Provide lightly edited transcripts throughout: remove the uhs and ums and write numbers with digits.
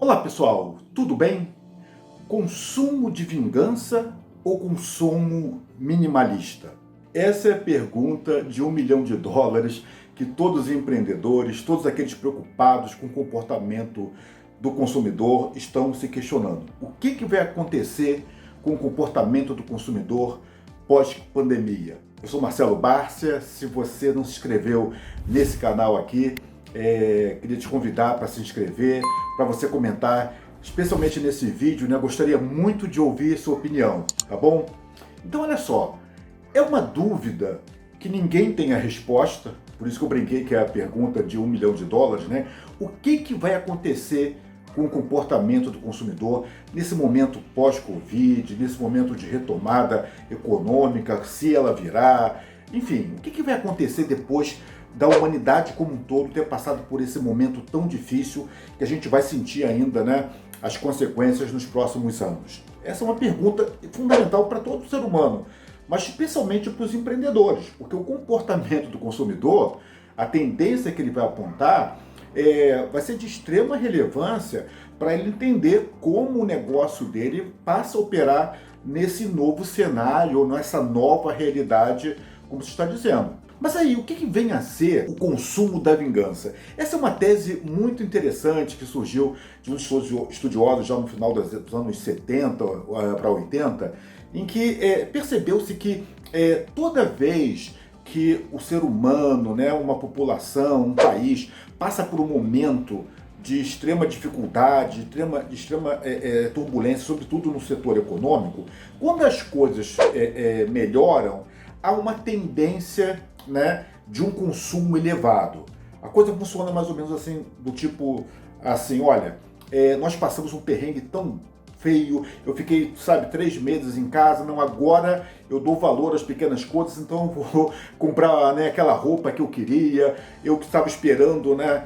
Olá pessoal, tudo bem? Consumo de vingança ou consumo minimalista? Essa é a pergunta de US$ 1 milhão que todos os empreendedores, todos aqueles preocupados com o comportamento do consumidor estão se questionando. O que vai acontecer com o comportamento do consumidor pós-pandemia? Eu sou Marcelo Bárcia, se você não se inscreveu nesse canal aqui, queria te convidar para se inscrever, para você comentar, especialmente nesse vídeo, né? Gostaria muito de ouvir sua opinião, tá bom? Então olha só, é uma dúvida que ninguém tem a resposta, por isso que eu brinquei que é a pergunta de US$ 1 milhão, né? O que vai acontecer com o comportamento do consumidor nesse momento pós-Covid, nesse momento de retomada econômica, se ela virá, enfim, o que vai acontecer depois da humanidade como um todo ter passado por esse momento tão difícil que a gente vai sentir ainda, né, as consequências nos próximos anos? Essa é uma pergunta fundamental para todo ser humano, mas especialmente para os empreendedores, porque o comportamento do consumidor, a tendência que ele vai apontar, vai ser de extrema relevância para ele entender como o negócio dele passa a operar nesse novo cenário, nessa nova realidade, como você está dizendo. Mas aí, o que vem a ser o consumo da vingança? Essa é uma tese muito interessante que surgiu de uns estudiosos já no final dos anos 70 para 80, em que percebeu-se que toda vez que o ser humano, né, uma população, um país, passa por um momento de extrema dificuldade, de extrema turbulência, sobretudo no setor econômico, quando as coisas melhoram, há uma tendência, né, de um consumo elevado. A coisa funciona mais ou menos assim, do tipo assim, olha, nós passamos um perrengue tão feio, eu fiquei, 3 meses em casa, não, agora eu dou valor às pequenas coisas, então eu vou comprar, né, aquela roupa que eu queria, eu que estava esperando, né,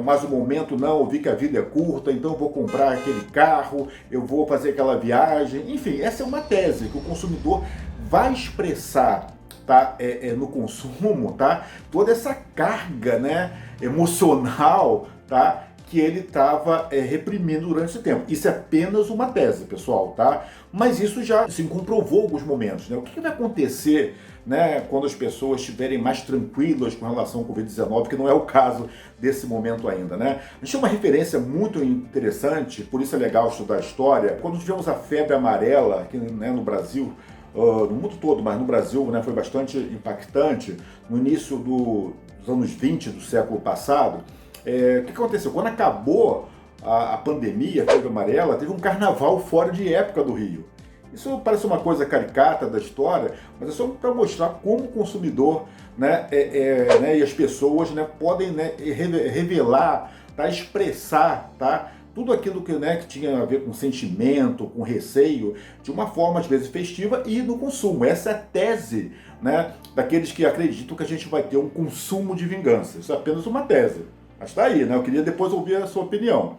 mais um momento, não, eu vi que a vida é curta, então eu vou comprar aquele carro, eu vou fazer aquela viagem, enfim, essa é uma tese que o consumidor vai expressar, tá, no consumo, tá, toda essa carga, né, emocional, tá, que ele estava reprimindo durante esse tempo. Isso é apenas uma tese, pessoal, tá? Mas isso já se comprovou em alguns momentos, né? O que vai acontecer, né, quando as pessoas estiverem mais tranquilas com relação ao Covid-19, que não é o caso desse momento ainda, né? A gente tem uma referência muito interessante, por isso é legal estudar a história. Quando tivemos a febre amarela aqui, né, no Brasil, no mundo todo, mas no Brasil, né, foi bastante impactante, no início dos anos 20 do século passado. O que aconteceu? Quando acabou a pandemia, a febre amarela, teve um carnaval fora de época do Rio. Isso parece uma coisa caricata da história, mas é só para mostrar como o consumidor, né, e as pessoas, né, podem, né, revelar, tá, expressar, tá, tudo aquilo que, né, que tinha a ver com sentimento, com receio, de uma forma às vezes festiva e no consumo. Essa é a tese, né, daqueles que acreditam que a gente vai ter um consumo de vingança. Isso é apenas uma tese. Mas está aí, né? Eu queria depois ouvir a sua opinião.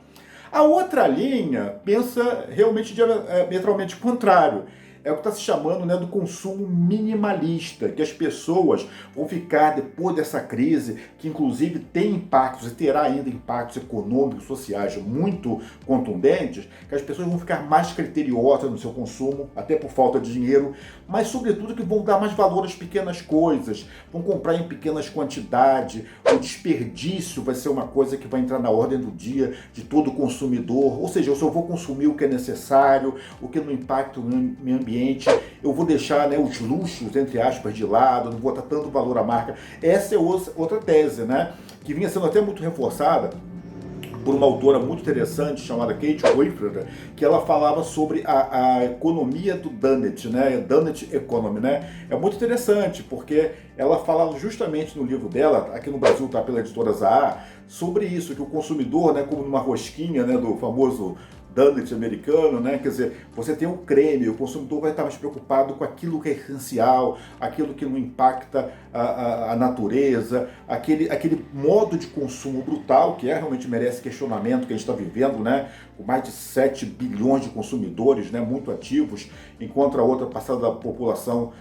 A outra linha pensa realmente diametralmente contrário. É o que está se chamando, né, do consumo minimalista, que as pessoas vão ficar, depois dessa crise, que inclusive tem impactos e terá ainda impactos econômicos, sociais muito contundentes, que as pessoas vão ficar mais criteriosas no seu consumo, até por falta de dinheiro, mas sobretudo que vão dar mais valor às pequenas coisas, vão comprar em pequenas quantidades, o desperdício vai ser uma coisa que vai entrar na ordem do dia de todo consumidor, ou seja, eu só vou consumir o que é necessário, o que não impacta o meio ambiente, eu vou deixar, né, os luxos, entre aspas, de lado, não vou dar tanto valor à marca. Essa é outra tese, né, que vinha sendo até muito reforçada por uma autora muito interessante chamada Kate Wiefler, que ela falava sobre a economia do Donut, né? Donut Economy, né? É muito interessante porque ela falava justamente no livro dela, aqui no Brasil está pela editora Zahar, sobre isso, que o consumidor, né, como numa rosquinha, né, do famoso donut americano, né? Quer dizer, você tem um creme, o consumidor vai estar mais preocupado com aquilo que é essencial, aquilo que não impacta a natureza, aquele modo de consumo brutal, que realmente merece questionamento, que a gente está vivendo, né? Com mais de 7 bilhões de consumidores, né, muito ativos, enquanto a outra passada da população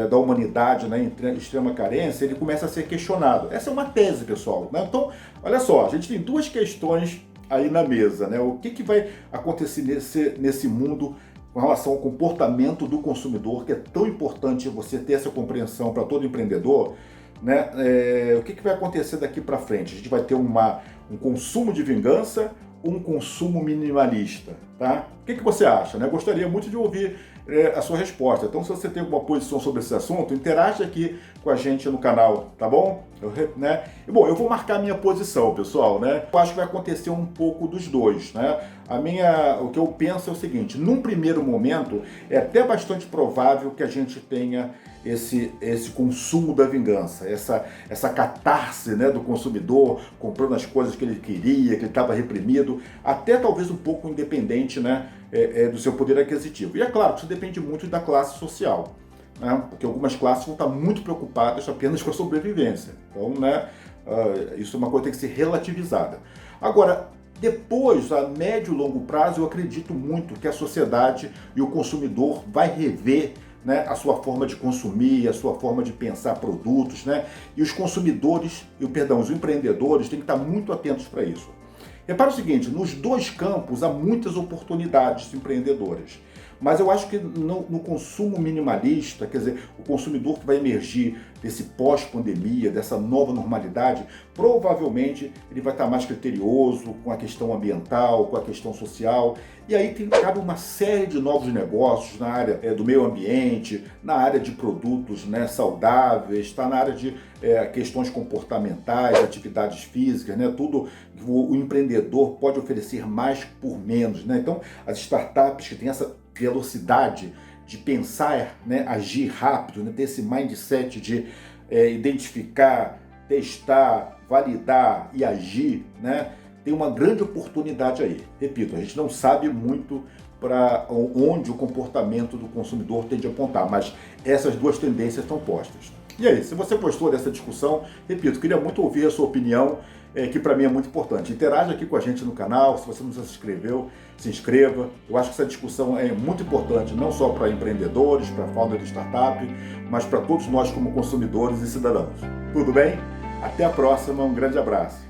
da humanidade, né, em extrema carência, ele começa a ser questionado. Essa é uma tese, pessoal, né? Então, olha só, a gente tem duas questões aí na mesa, né? O que vai acontecer nesse mundo com relação ao comportamento do consumidor, que é tão importante você ter essa compreensão para todo empreendedor, né? O que vai acontecer daqui para frente? A gente vai ter um consumo de vingança, um consumo minimalista, tá? O que você acha, né? Gostaria muito de ouvir a sua resposta. Então, se você tem alguma posição sobre esse assunto, interage aqui com a gente no canal, tá bom? Bom, eu vou marcar a minha posição, pessoal, né? Eu acho que vai acontecer um pouco dos dois, né? O que eu penso é o seguinte: num primeiro momento, é até bastante provável que a gente tenha esse consumo da vingança, essa catarse, né, do consumidor comprando as coisas que ele queria, que ele estava reprimido, até talvez um pouco independente, né, do seu poder aquisitivo. E é claro que isso depende muito da classe social, né, porque algumas classes vão estar muito preocupadas apenas com a sobrevivência. Então, né, isso é uma coisa que tem que ser relativizada. Agora, depois, a médio e longo prazo, eu acredito muito que a sociedade e o consumidor vai rever, né, a sua forma de consumir, a sua forma de pensar produtos, né? E os consumidores, os empreendedores têm que estar muito atentos para isso. Repara o seguinte, nos dois campos há muitas oportunidades empreendedoras. Mas eu acho que no consumo minimalista, quer dizer, o consumidor que vai emergir desse pós-pandemia, dessa nova normalidade, provavelmente ele vai estar mais criterioso com a questão ambiental, com a questão social. E aí cabe uma série de novos negócios na área do meio ambiente, na área de produtos, né, saudáveis, está na área de questões comportamentais, atividades físicas, né, tudo o empreendedor pode oferecer mais por menos, né? Então, as startups que têm essa velocidade de pensar, né, agir rápido, né, ter esse mindset de identificar, testar, validar e agir, né, tem uma grande oportunidade aí. Repito, a gente não sabe muito para onde o comportamento do consumidor tende a apontar, mas essas duas tendências estão postas. E aí, se você gostou dessa discussão, repito, queria muito ouvir a sua opinião, que para mim é muito importante. Interaja aqui com a gente no canal, se você não se inscreveu, se inscreva. Eu acho que essa discussão é muito importante, não só para empreendedores, para founder de startup, mas para todos nós como consumidores e cidadãos. Tudo bem? Até a próxima, um grande abraço.